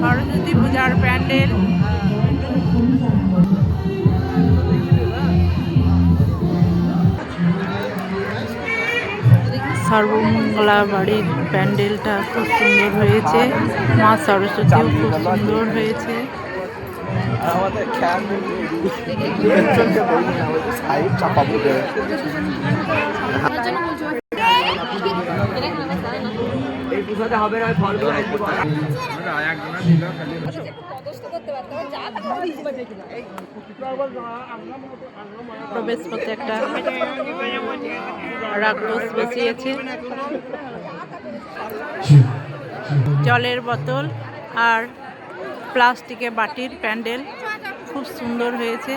সরস্বতী পূজার প্যান্ডেল। সর্বমঙ্গলা বাড়ির প্যান্ডেলটা খুব সুন্দর হয়েছে। মা সরস্বতীও খুব সুন্দর হয়েছে। প্রবেশ পথে একটা রাক্ষস বসিয়েছে। জলের বোতল আর প্লাস্টিকের বাটির প্যান্ডেল খুব সুন্দর হয়েছে।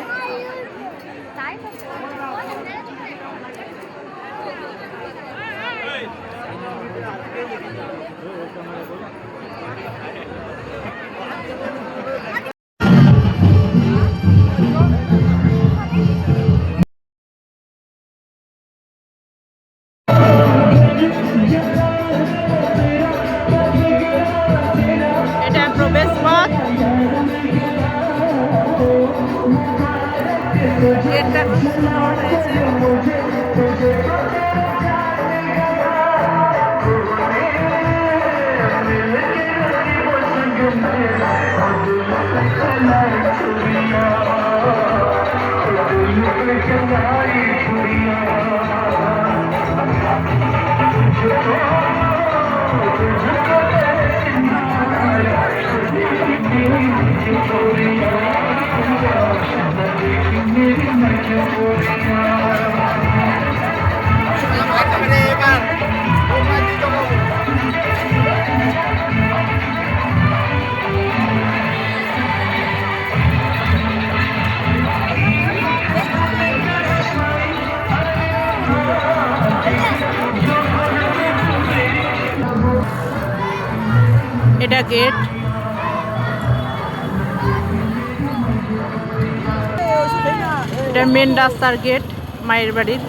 এটা প্রবেশ পথ। গেটটা খুব সুন্দর হয়েছে। এটা গেট। এটা মেন রাস্তার গেট মায়ের বাড়ির।